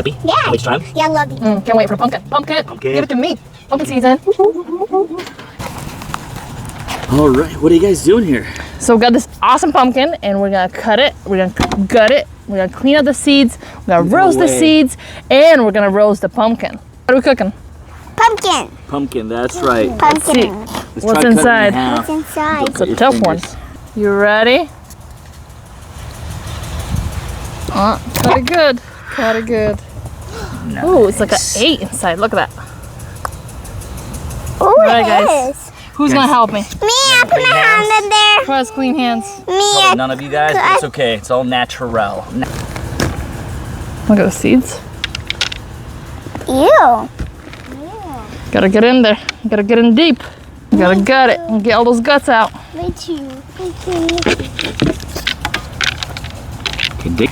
Happy? Yeah. How much time? Yeah, I love you. Can't wait for the pumpkin. Pumpkin. Pumpkin. Give it to me. Pumpkin season. All right, what are you guys doing here? So we got this awesome pumpkin, and we're gonna cut it. We're gonna gut it. We're gonna clean out the seeds. We're gonna roast the seeds, and we're gonna roast the pumpkin. What are we cooking? Pumpkin. Pumpkin, that's right. Let's see. Let's What's try cutting it in inside? half. What's inside? It's a tough one. You ready? Cut it good. Cut it good. Nice. Ooh, it's like an 8 inside. Look at that. Oh, Alright, it guys. is. Who's gonna help me? Me, I put my hand in there. Who has clean hands? Me, Probably none of you guys, but it's okay. It's all natural. Look at the seeds. Ew. Gotta get in there. Gotta get in deep. Gotta gut it and get all those guts out. Me too. Me too. Okay, dig.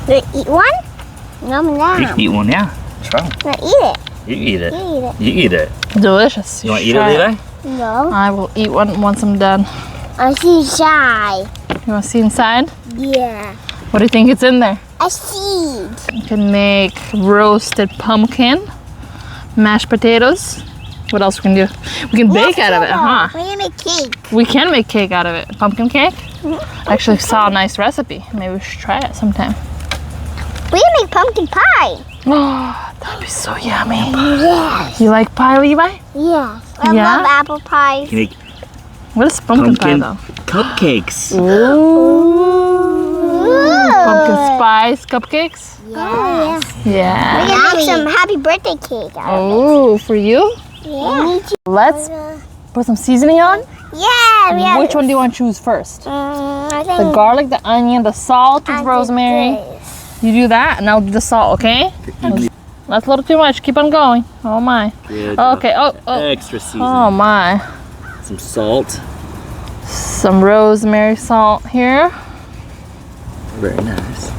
Did I eat one? Yum You yum. can eat one, yeah. Try. No, eat it. You eat it. You eat it. You eat it. Delicious. You want to eat it, Try Levi? No. I will eat one once I'm done. I see shy. You wanna see inside? Yeah. What do you think it's in there? A seed. You can make roasted pumpkin, mashed potatoes. What else we can do? We can bake out of it, huh? We're gonna make cake. We can make cake out of it. Pumpkin cake? I actually saw a nice recipe. Maybe we should try it sometime. We're gonna make pumpkin pie. Oh, that'd be so yummy. Yes. You like pie, Levi? Yes. I Yeah? love apple pie. You make What is pumpkin pie though? cupcakes. Pumpkin spice cupcakes? Yes. Yeah. We're gonna make some happy birthday cake out of Oh, for you? it. Yeah. Let's put some seasoning on. Yeah. We have Which one do you want to choose first? I think The garlic, the onion, the salt, the I did rosemary. this. You do that, and I'll do the salt, okay? That's a little too much. Keep on going. Oh my. Good. Okay. Oh. Extra seasoning. Oh my. Some salt. Some rosemary salt here. Very nice.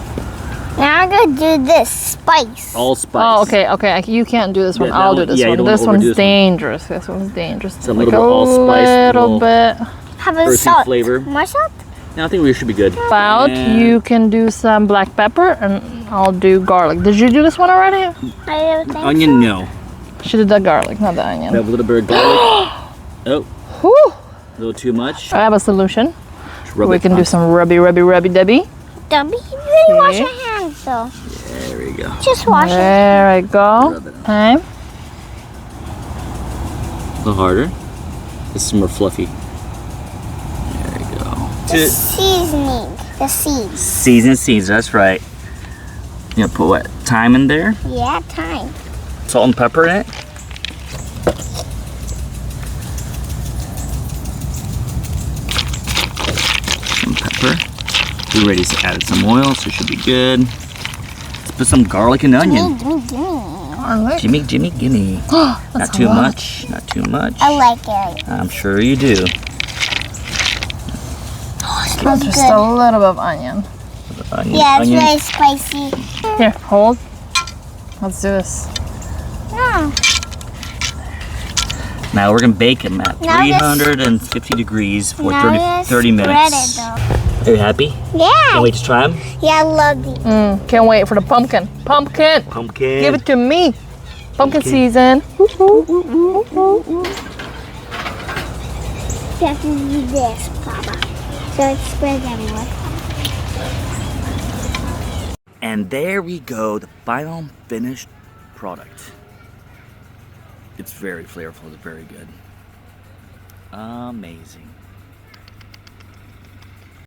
Now I'm gonna do this spice. All spice. Oh, okay. You can't do this one. Yeah, that I'll do one- this yeah, you one. don't This wanna overdo one's this one. dangerous. This one's dangerous. Some Like little bit allspice, little little- bit. How about earthy salt? flavor. More salt? No, I think we should be good. About And you can do some black pepper, and I'll do garlic. Did you do this one already? I don't think onion, no. She did the garlic, not the We onion. have a little bit of garlic. Oh, Whew. a little too much. I have a solution. Just rub We it can do on. some rubby debby. Don't be really wash See? your hands though. There we go. Just wash it. There I go. Rub it on. Okay. A little harder. This is more fluffy. There we go. The seasoning. The seeds. Season seeds, that's right. You gonna put what? Thyme in there? Yeah, time. Salt and pepper in it? Some pepper. We already added some oil, so it should be good. Let's put some garlic and onion. Garlic. Gimme, gimme. That's Not a too lot. much, not too much. I like it. I'm sure you do. Just a little bit of onion. Onion, Yeah, it's onion. very spicy. Here, hold. Let's do this. No. Now we're gonna bake them at Now this- 350 degrees for Now 30 let's 30 spread minutes. it Are you happy? though. Can't Yeah. wait to try them? Yeah, I love these. Can't wait for the pumpkin. Pumpkin. Pumpkin. Give it to me. Pumpkin season. You have to do this, Papa. So it spreads everywhere. And there we go, the final finished product. It's very flavorful, it's very good. Amazing.